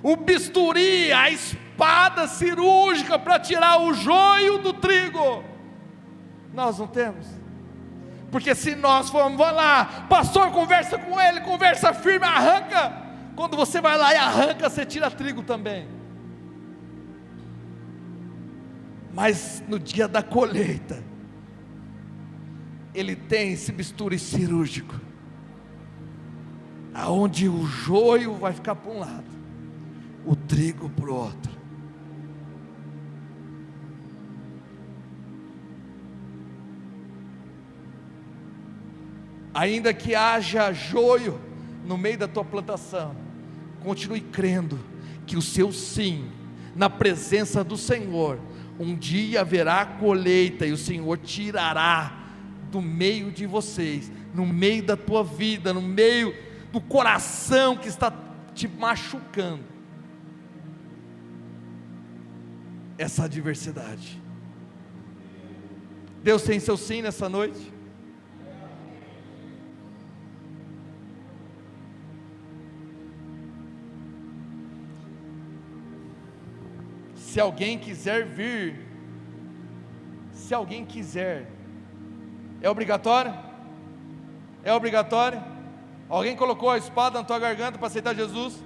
o bisturi, a espada cirúrgica para tirar o joio do trigo. Nós não temos. Porque se nós formos, vai lá, pastor, conversa com ele, conversa firme, arranca. Quando você vai lá e arranca, você tira trigo também. Mas no dia da colheita, Ele tem esse bisturi cirúrgico, aonde o joio vai ficar para um lado, o trigo para o outro. Ainda que haja joio no meio da tua plantação, continue crendo que o seu sim, na presença do Senhor, um dia haverá colheita, e o Senhor tirará do meio de vocês, no meio da tua vida, no meio do coração que está te machucando, essa adversidade. Deus tem seu sim nessa noite? Se alguém quiser vir, é obrigatório? É obrigatório? Alguém colocou a espada na tua garganta para aceitar Jesus?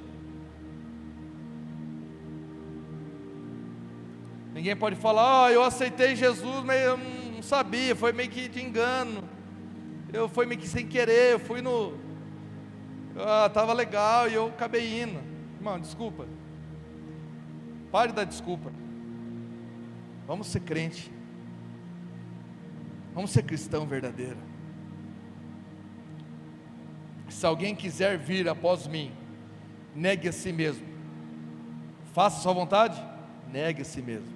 Ninguém pode falar: eu aceitei Jesus, mas eu não sabia, foi meio que de engano, foi meio que sem querer, eu fui estava legal e eu acabei indo. Irmão, desculpa, pare de dar desculpa. Vamos ser crente, vamos ser cristão verdadeiro. Se alguém quiser vir após mim, negue a si mesmo, faça a sua vontade, negue a si mesmo,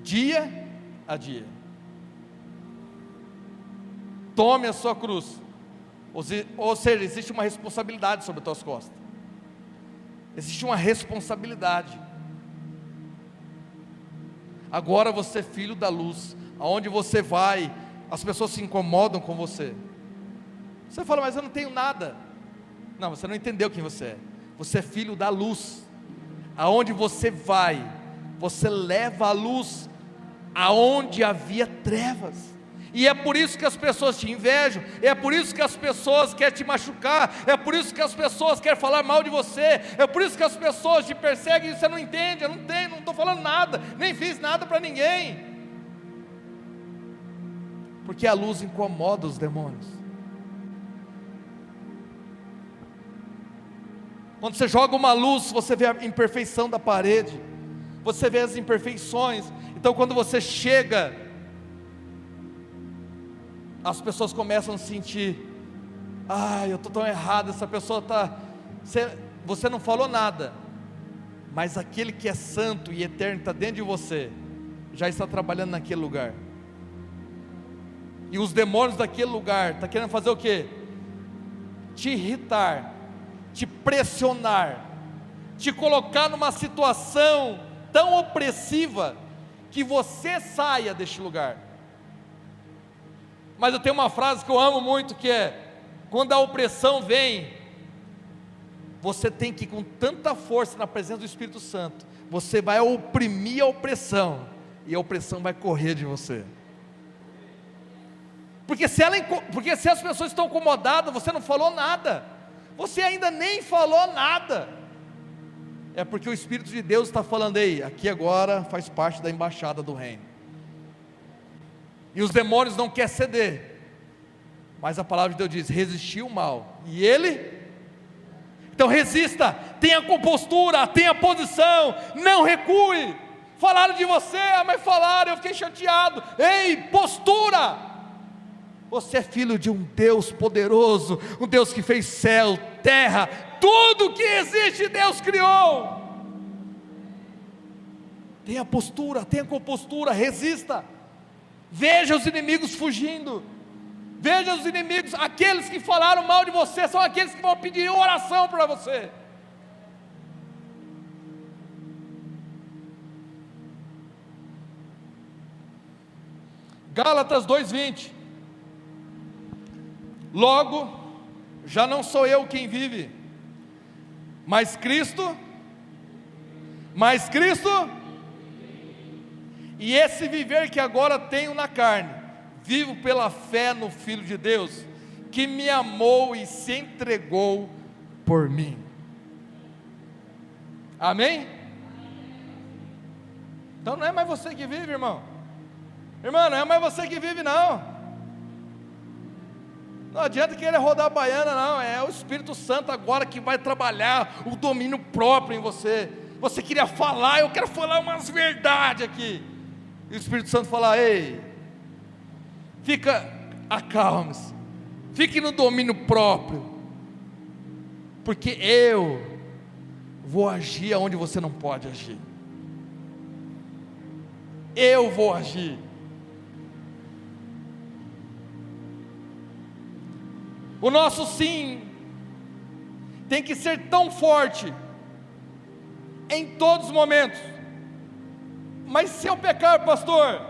dia a dia, tome a sua cruz. Ou seja, existe uma responsabilidade sobre as tuas costas, existe uma responsabilidade. Agora você é filho da luz, aonde você vai, as pessoas se incomodam com você. Você fala: mas eu não tenho nada. Não, você não entendeu quem você é. Você é filho da luz. Aonde você vai, você leva a luz aonde havia trevas. E é por isso que as pessoas te invejam, é por isso que as pessoas querem te machucar, é por isso que as pessoas querem falar mal de você, é por isso que as pessoas te perseguem. E você não entende. Eu não estou falando nada, nem fiz nada para ninguém, porque a luz incomoda os demônios. Quando você joga uma luz, você vê a imperfeição da parede, você vê as imperfeições. Então quando você chega, as pessoas começam a sentir: eu estou tão errado, essa pessoa está... Você não falou nada, mas aquele que é santo e eterno está dentro de você, já está trabalhando naquele lugar. E os demônios daquele lugar estão querendo fazer o quê? Te irritar, te pressionar, te colocar numa situação tão opressiva, que você saia deste lugar. Mas eu tenho uma frase que eu amo muito, que é: quando a opressão vem, você tem que ir com tanta força na presença do Espírito Santo, você vai oprimir a opressão, e a opressão vai correr de você. Porque se as pessoas estão incomodadas, você não falou nada, você ainda nem falou nada, é porque o Espírito de Deus está falando: ei, aqui agora faz parte da embaixada do reino. E os demônios não querem ceder, mas a palavra de Deus diz: resistir o mal, e ele... Então resista, tenha compostura, tenha posição, não recue. Falaram de você, mas falaram, eu fiquei chateado. Ei, postura. Você é filho de um Deus poderoso, um Deus que fez céu, terra, tudo que existe Deus criou. Tenha postura, tenha compostura, resista. Veja os inimigos fugindo, veja os inimigos, aqueles que falaram mal de você, são aqueles que vão pedir oração para você. Gálatas 2:20, logo, já não sou eu quem vive, mas Cristo, e esse viver que agora tenho na carne, vivo pela fé no Filho de Deus, que me amou e se entregou por mim. Amém? Então não é mais você que vive, irmão. Irmão, não é mais você que vive, não. Não adianta querer rodar a baiana, não. É o Espírito Santo agora que vai trabalhar o domínio próprio em você. Você queria falar, eu quero falar umas verdades aqui. E o Espírito Santo fala: ei, acalme-se, fique no domínio próprio, porque eu vou agir aonde você não pode agir. Eu vou agir. O nosso sim tem que ser tão forte em todos os momentos. Mas se eu pecar, pastor,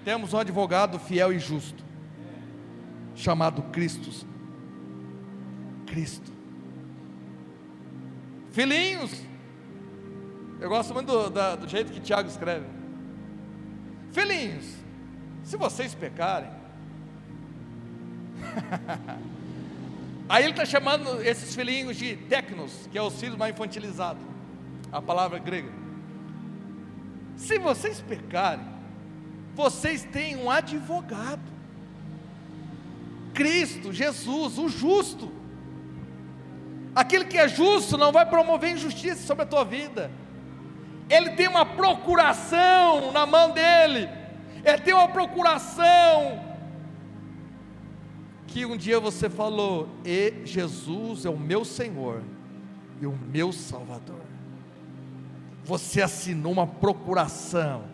temos um advogado fiel e justo, chamado Cristo. Filhinhos, eu gosto muito do jeito que Tiago escreve. Filhinhos, se vocês pecarem, aí ele está chamando esses filhinhos de tecnos, que é os filhos mais infantilizados, a palavra grega. Se vocês pecarem, vocês têm um advogado, Cristo Jesus, o justo. Aquele que é justo não vai promover injustiça sobre a tua vida. Ele tem uma procuração na mão dele. Ele tem uma procuração que um dia você falou: e Jesus é o meu Senhor e o meu Salvador. Você assinou uma procuração,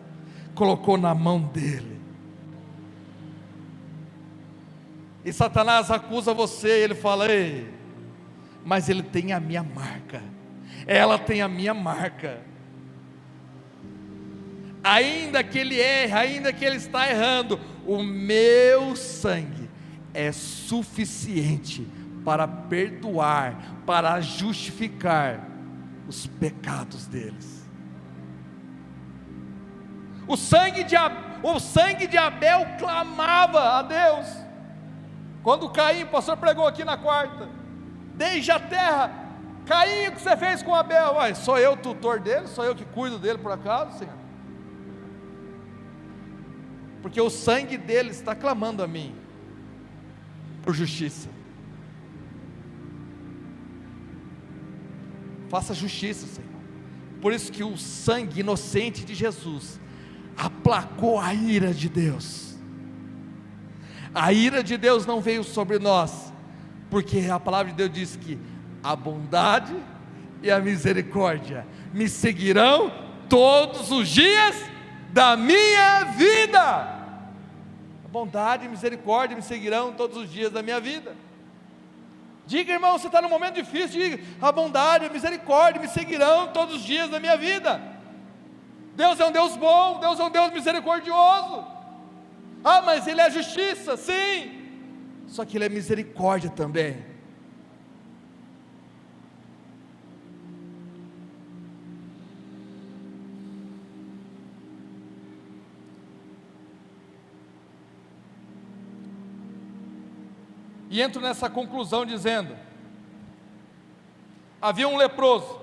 colocou na mão dele. E Satanás acusa você, ele fala: ei, mas ele tem a minha marca, ela tem a minha marca. Ainda que ele erre, ainda que ele está errando, o meu sangue é suficiente para perdoar, para justificar os pecados deles. O sangue de Abel clamava a Deus. Quando Caim, o pastor pregou aqui na quarta, desde a terra, Caim, o que você fez com Abel? Uai, sou eu o tutor dele? Sou eu que cuido dele por acaso, Senhor? Porque o sangue dele está clamando a mim por justiça. Faça justiça, Senhor. Por isso que o sangue inocente de Jesus aplacou a ira de Deus. A ira de Deus não veio sobre nós, porque a palavra de Deus diz que a bondade e a misericórdia me seguirão todos os dias da minha vida. A bondade e misericórdia me seguirão todos os dias da minha vida. Diga, irmão, você está num momento difícil, diga: a bondade e a misericórdia me seguirão todos os dias da minha vida. Deus é um Deus bom, Deus é um Deus misericordioso. Ah, mas Ele é justiça, sim, só que Ele é misericórdia também. E entro nessa conclusão dizendo: havia um leproso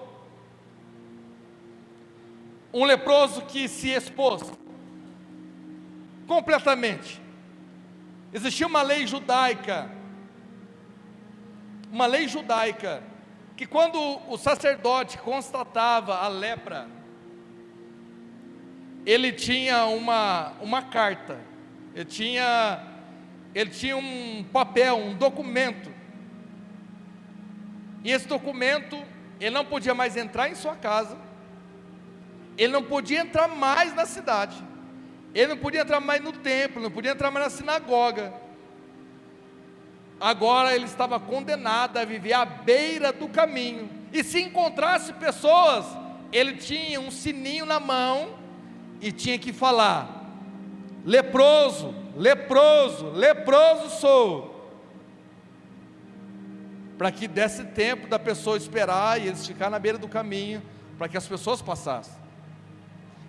que se expôs completamente. Existia uma lei judaica, que quando o sacerdote constatava a lepra, ele tinha uma carta, ele tinha um papel, um documento, e esse documento, ele não podia mais entrar em sua casa, ele não podia entrar mais na cidade, ele não podia entrar mais no templo, não podia entrar mais na sinagoga. Agora ele estava condenado a viver à beira do caminho, e se encontrasse pessoas, ele tinha um sininho na mão, e tinha que falar: leproso, leproso, leproso sou, para que desse tempo da pessoa esperar, e eles ficar na beira do caminho, para que as pessoas passassem.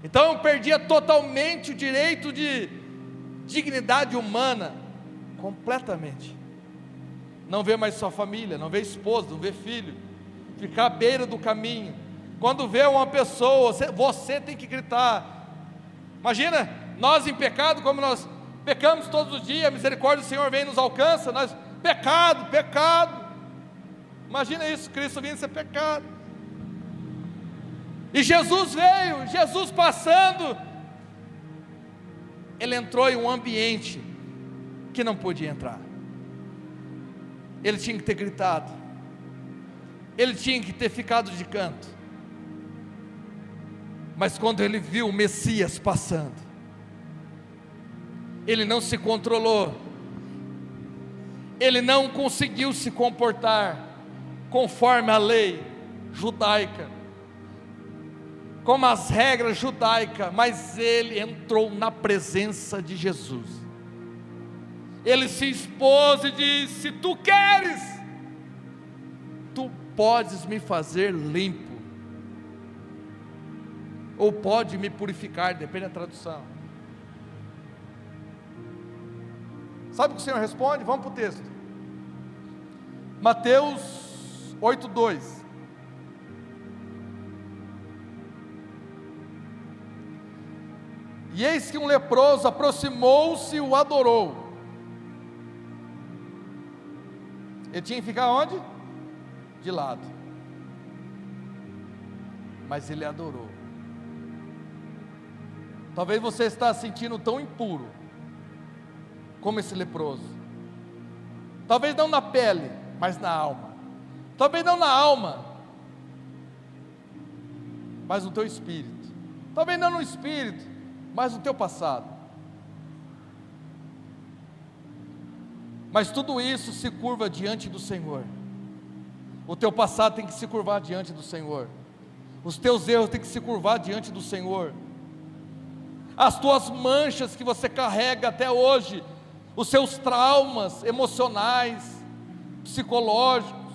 Então perdia totalmente o direito de dignidade humana, completamente. Não vê mais sua família, não vê esposa, não vê filho, ficar à beira do caminho. Quando vê uma pessoa, você tem que gritar. Imagina, nós em pecado, como nós pecamos todos os dias, a misericórdia do Senhor vem e nos alcança, nós, pecado, pecado. Imagina isso, Cristo vindo ser pecado. E Jesus veio, Jesus passando, Ele entrou em um ambiente que não podia entrar. Ele tinha que ter gritado, ele tinha que ter ficado de canto. Mas quando ele viu o Messias passando, ele não se controlou, ele não conseguiu se comportar conforme a lei judaica, como as regras judaicas, mas ele entrou na presença de Jesus. Ele se expôs e disse: se tu queres, tu podes me fazer limpo, ou pode me purificar, depende da tradução. Sabe o que o Senhor responde? Vamos para o texto. Mateus 8:2. E eis que um leproso aproximou-se e o adorou. Ele tinha que ficar onde? De lado. Mas ele adorou. Talvez você está se sentindo tão impuro como esse leproso. Talvez não na pele, mas na alma. Talvez não na alma, mas no teu espírito. Talvez não no espírito, mas no teu passado. Mas tudo isso se curva diante do Senhor. O teu passado tem que se curvar diante do Senhor. Os teus erros têm que se curvar diante do Senhor. As tuas manchas que você carrega até hoje, os seus traumas emocionais, psicológicos,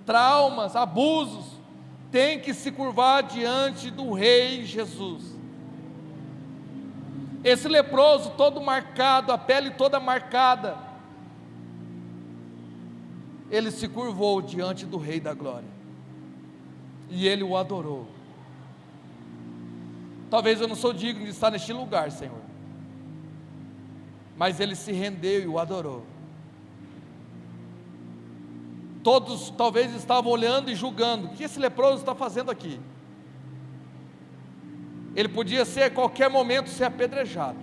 traumas, abusos, tem que se curvar diante do Rei Jesus. Esse leproso todo marcado, a pele toda marcada, ele se curvou diante do Rei da Glória, e ele o adorou. Talvez eu não sou digno de estar neste lugar, Senhor, mas ele se rendeu e o adorou. Todos talvez estavam olhando e julgando: o que esse leproso está fazendo aqui? Ele podia ser a qualquer momento ser apedrejado,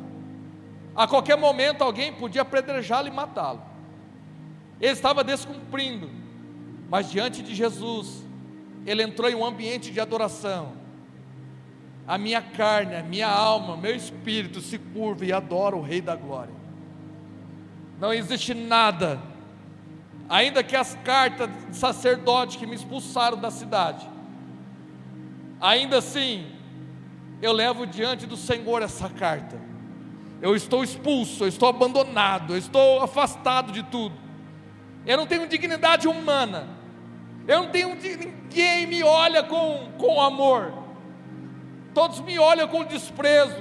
a qualquer momento alguém podia apedrejá-lo e matá-lo. Ele estava descumprindo, mas diante de Jesus, ele entrou em um ambiente de adoração. A minha carne, a minha alma, meu espírito se curva e adora o Rei da Glória. Não existe nada, ainda que as cartas de sacerdote que me expulsaram da cidade, ainda assim, eu levo diante do Senhor essa carta. Eu estou expulso, eu estou abandonado, eu estou afastado de tudo. Eu não tenho dignidade humana. Eu não tenho, ninguém me olha com amor. Todos me olham com desprezo.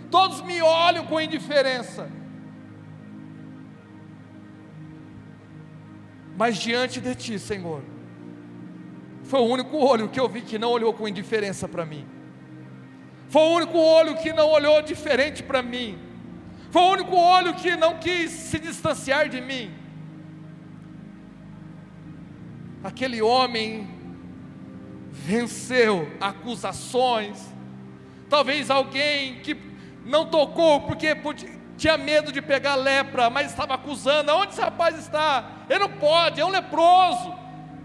Todos me olham com indiferença. Mas diante de Ti, Senhor, foi o único olho que eu vi que não olhou com indiferença para mim. Foi o único olho que não olhou diferente para mim. Foi o único olho que não quis se distanciar de mim. Aquele homem venceu acusações. Talvez alguém que não tocou porque tinha medo de pegar lepra, mas estava acusando: aonde esse rapaz está? Ele não pode, é um leproso,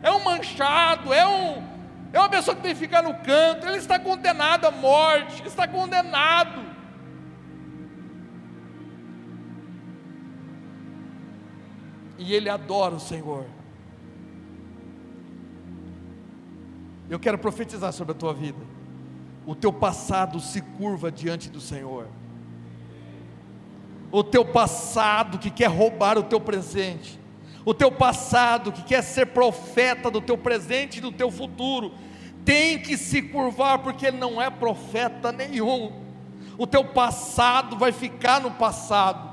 é um manchado, é uma pessoa que tem que ficar no canto, ele está condenado à morte, está condenado. E ele adora o Senhor. Eu quero profetizar sobre a tua vida. O teu passado se curva diante do Senhor. O teu passado que quer roubar o teu presente, o teu passado que quer ser profeta do teu presente e do teu futuro, tem que se curvar, porque ele não é profeta nenhum. O teu passado vai ficar no passado.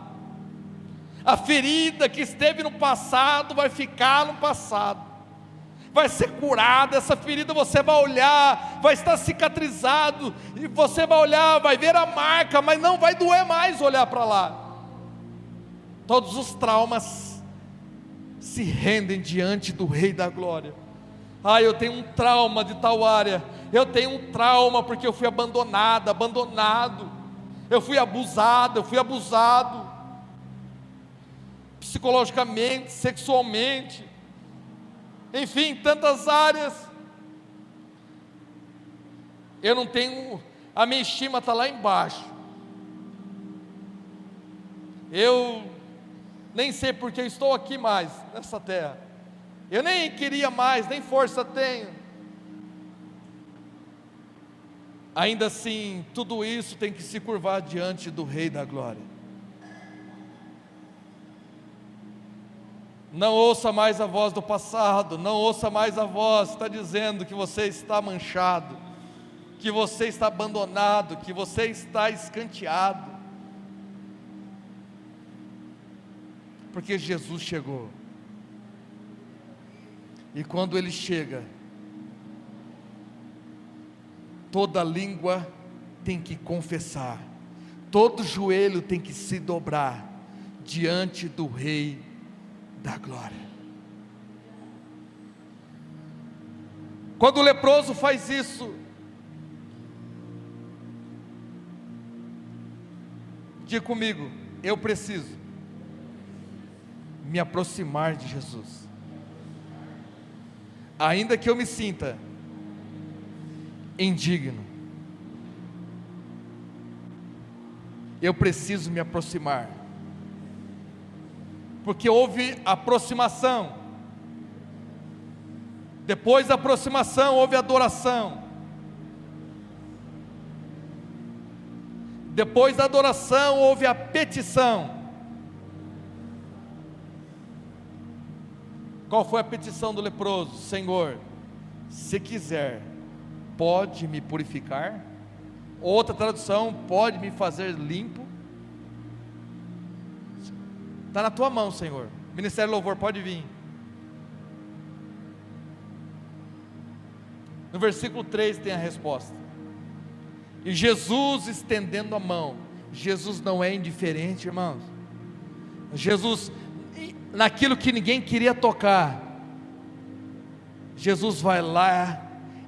A ferida que esteve no passado vai ficar no passado. Vai ser curada essa ferida, você vai olhar, vai estar cicatrizado, e você vai olhar, vai ver a marca, mas não vai doer mais olhar para lá. Todos os traumas se rendem diante do Rei da Glória. Eu tenho um trauma de tal área, eu tenho um trauma porque eu fui abandonado, eu fui abusado, psicologicamente, sexualmente, enfim, tantas áreas. Eu não tenho, a minha estima está lá embaixo. Eu nem sei porque eu estou aqui mais nessa terra. Eu nem queria mais, nem força tenho. Ainda assim, tudo isso tem que se curvar diante do Rei da Glória. Não ouça mais a voz do passado, não ouça mais a voz que está dizendo que você está manchado, que você está abandonado, que você está escanteado. Porque Jesus chegou. E quando Ele chega, toda língua tem que confessar todo joelho tem que se dobrar diante do Rei da Glória. Quando o leproso faz isso, diga comigo: eu preciso me aproximar de Jesus, ainda que eu me sinta indigno. Eu preciso me aproximar, porque houve aproximação. Depois da aproximação houve adoração. Depois da adoração houve a petição. Qual foi a petição do leproso? Senhor, se quiser, pode me purificar? Outra tradução, pode me fazer limpo? Está na tua mão, Senhor. Ministério Louvor, pode vir. No versículo 3 tem a resposta. E Jesus estendendo a mão. Jesus não é indiferente, irmãos. Jesus, naquilo que ninguém queria tocar, Jesus vai lá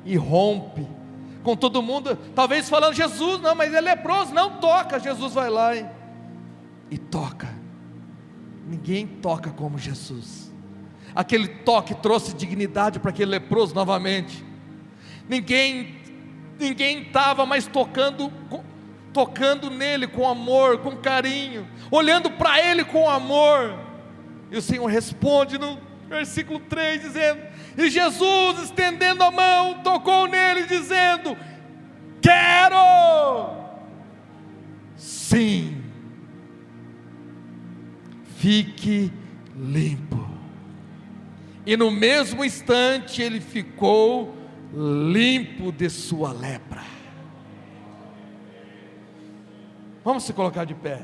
e rompe com todo mundo, talvez falando: Jesus, não, mas ele é leproso, não toca. Jesus vai lá e toca. Ninguém toca como Jesus. Aquele toque trouxe dignidade para aquele leproso novamente. Ninguém estava mais tocando nele com amor, com carinho, olhando para ele com amor. E o Senhor responde no versículo 3 dizendo: e Jesus estendendo a mão, tocou nele dizendo: quero. Sim, fique limpo. E no mesmo instante ele ficou limpo de sua lepra. Vamos se colocar de pé.